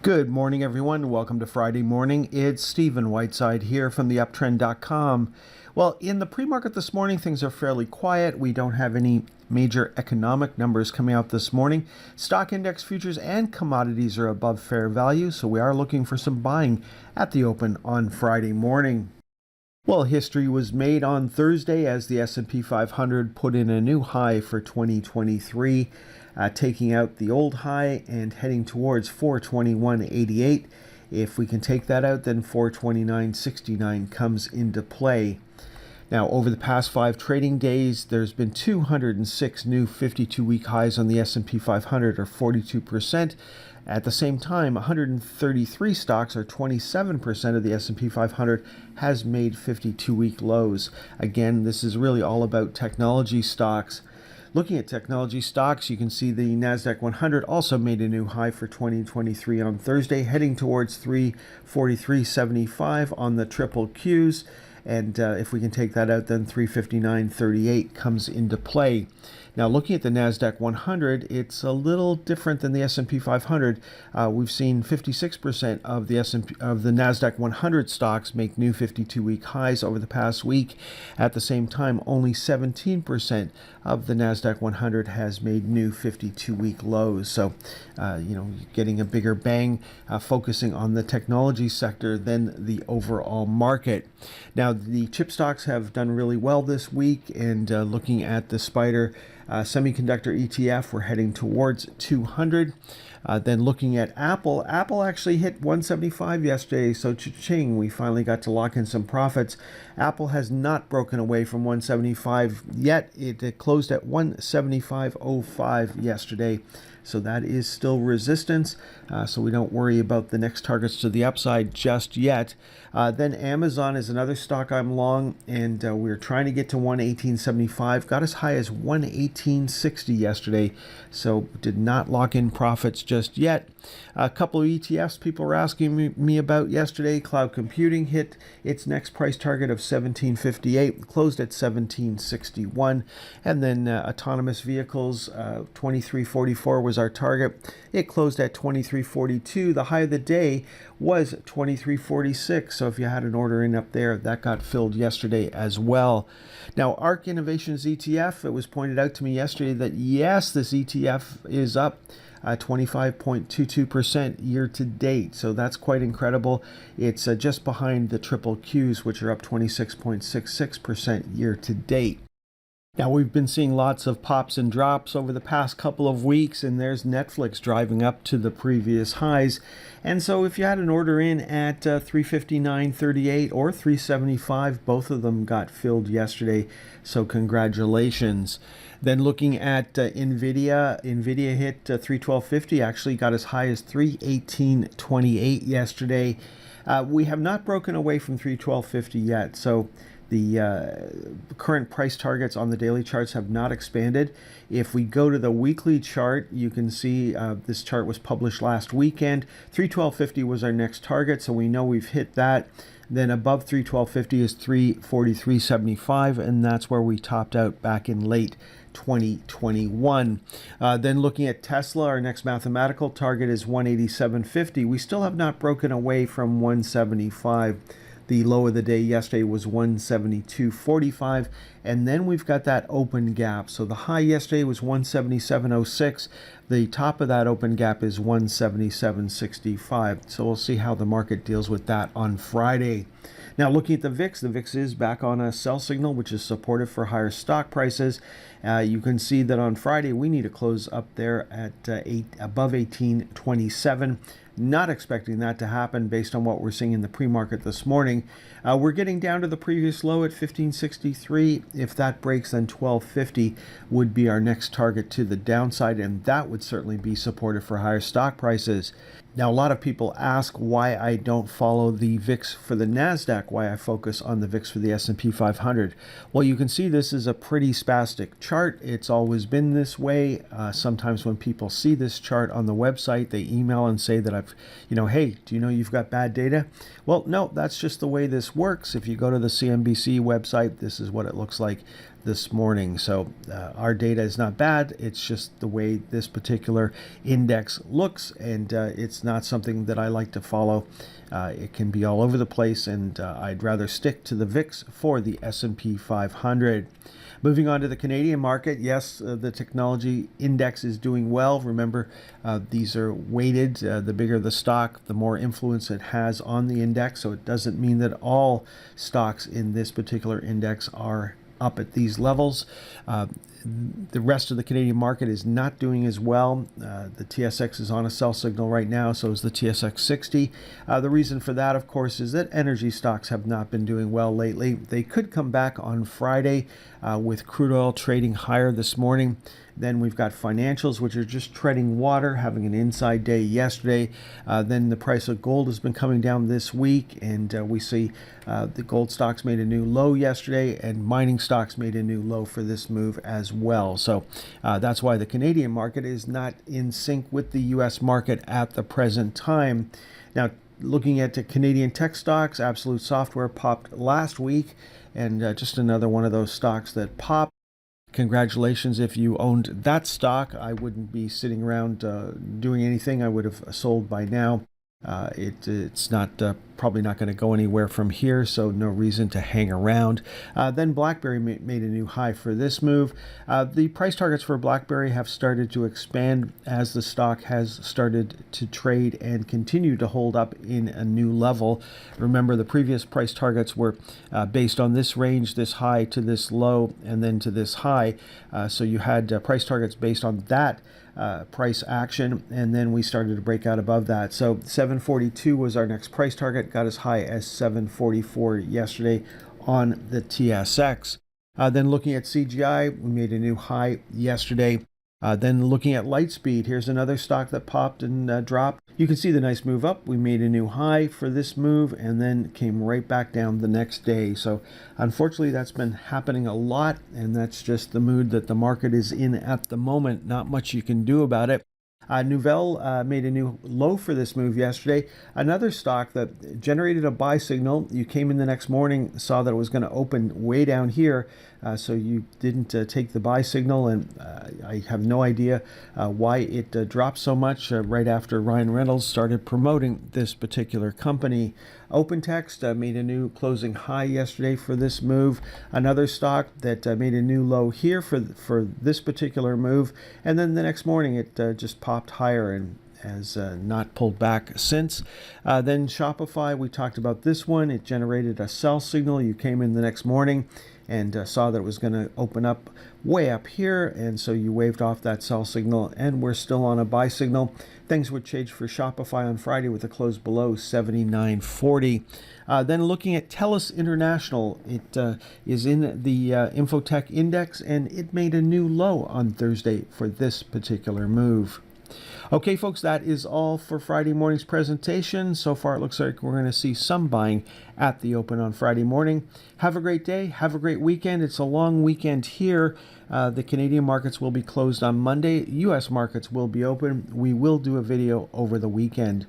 Good morning, everyone. Welcome to Friday morning. It's Stephen Whiteside here from theuptrend.com. Well, in the pre-market this morning, things are fairly quiet. We don't have any major economic numbers coming out this morning. Stock index futures and commodities are above fair value, so we are looking for some buying at the open on Friday morning. Well, history was made on Thursday as the S&P 500 put in a new high for 2023, taking out the old high and heading towards 421.88. If we can take that out, then 429.69 comes into play. Now, over the past 5 trading days, there's been 206 new 52-week highs on the S&P 500, or 42%. At the same time, 133 stocks, or 27% of the S&P 500, has made 52-week lows. Again, this is really all about technology stocks. Looking at technology stocks, you can see the NASDAQ 100 also made a new high for 2023 on Thursday, heading towards 343.75 on the triple Qs. And if we can take that out, then 359.38 comes into play. Now, looking at the NASDAQ 100, it's a little different than the S&P 500. We've seen 56% of the NASDAQ 100 stocks make new 52-week highs over the past week. At the same time, only 17% of the NASDAQ 100 has made new 52-week lows. So, getting a bigger bang, focusing on the technology sector than the overall market. Now, the chip stocks have done really well this week, and looking at the Spider semiconductor ETF, we're heading towards 200. Then looking at Apple actually hit 175 yesterday, so cha-ching, we finally got to lock in some profits. Apple has not broken away from 175 yet. It closed at 175.05 yesterday, so that is still resistance, so we don't worry about the next targets to the upside just yet. Then Amazon is another stock I'm long, and we're trying to get to 118.75. Got as high as 118.60 yesterday, so did not lock in profits just yet. A couple of ETFs people were asking me about yesterday. Cloud computing hit its next price target of 17.58, closed at 17.61. And then autonomous vehicles, 23.44 was our target. It closed at 23.42. The high of the day was 23.46. So if you had an order in up there, that got filled yesterday as well. Now, ARK Innovations ETF, it was pointed out to me yesterday that yes, this ETF is up 25.22% year to date. So that's quite incredible. It's just behind the triple Qs, which are up 26.66% year to date. Now, we've been seeing lots of pops and drops over the past couple of weeks, and there's Netflix driving up to the previous highs. And so if you had an order in at 359.38 or 375, both of them got filled yesterday, so congratulations. Then looking at NVIDIA hit 312.50, actually got as high as 318.28 yesterday. We have not broken away from 312.50 yet, so the current price targets on the daily charts have not expanded. If we go to the weekly chart, you can see this chart was published last weekend. 312.50 was our next target, so we know we've hit that. Then above 312.50 is 343.75, and that's where we topped out back in late 2021. Then looking at Tesla, our next mathematical target is 187.50. We still have not broken away from 175. The low of the day yesterday was 172.45, and then we've got that open gap. So the high yesterday was 177.06. The top of that open gap is 177.65. So we'll see how the market deals with that on Friday. Now, looking at the VIX is back on a sell signal, which is supportive for higher stock prices. You can see that on Friday we need to close up there at above 18.27. Not expecting that to happen based on what we're seeing in the pre-market this morning. We're getting down to the previous low at 15.63. If that breaks, then 12.50 would be our next target to the downside, and that would certainly be supportive for higher stock prices. Now, a lot of people ask why I don't follow the VIX for the NASDAQ, why I focus on the VIX for the S&P 500. Well, you can see this is a pretty spastic chart. It's always been this way. Sometimes when people see this chart on the website, they email and say that hey, do you know you've got bad data? Well, no, that's just the way this works. If you go to the CNBC website, this is what it looks like. this morning. So our data is not bad. It's just the way this particular index looks, and it's not something that I like to follow. It can be all over the place, and I'd rather stick to the VIX for the S&P 500. Moving on to the Canadian market, yes, the technology index is doing well. Remember, these are weighted. The bigger the stock, the more influence it has on the index. So it doesn't mean that all stocks in this particular index are up at these levels. The rest of the Canadian market is not doing as well. The TSX is on a sell signal right now, so is the TSX 60. The reason for that, of course, is that energy stocks have not been doing well lately. They could come back on Friday with crude oil trading higher this morning. Then we've got financials, which are just treading water, having an inside day yesterday. Then the price of gold has been coming down this week, and we see the gold stocks made a new low yesterday, and mining stocks made a new low for this move as well. So that's why the Canadian market is not in sync with the U.S. market at the present time. Now, looking at the Canadian tech stocks, Absolute Software popped last week, and just another one of those stocks that popped. Congratulations if you owned that stock. I wouldn't be sitting around doing anything. I would have sold by now. It's not probably not going to go anywhere from here, so no reason to hang around. Then BlackBerry made a new high for this move. The price targets for BlackBerry have started to expand as the stock has started to trade and continue to hold up in a new level. Remember, the previous price targets were based on this range, this high to this low, and then to this high. So you had price targets based on that price action, and then we started to break out above that. So 742 was our next price target, got as high as 744 yesterday on the TSX. Then looking at CGI, we made a new high yesterday. Then looking at Lightspeed, here's another stock that popped and dropped. You can see the nice move up. We made a new high for this move and then came right back down the next day. So unfortunately, that's been happening a lot, and that's just the mood that the market is in at the moment. Not much you can do about it. Nouvelle made a new low for this move yesterday. Another stock that generated a buy signal. You came in the next morning, saw that it was going to open way down here, so you didn't take the buy signal, and I have no idea why it dropped so much right after Ryan Reynolds started promoting this particular company. OpenText made a new closing high yesterday for this move. Another stock that made a new low here for this particular move, and then the next morning it just popped higher and has not pulled back since. Then Shopify, we talked about this one. It generated a sell signal. You came in the next morning and saw that it was going to open up way up here, and so you waved off that sell signal, and we're still on a buy signal. Things would change for Shopify on Friday with a close below 79.40. Then looking at TELUS International, it is in the Infotech Index, and it made a new low on Thursday for this particular move. Okay, folks, that is all for Friday morning's presentation. So far, it looks like we're going to see some buying at the open on Friday morning. Have a great day. Have a great weekend. It's a long weekend here. The Canadian markets will be closed on Monday. U.S. markets will be open. We will do a video over the weekend.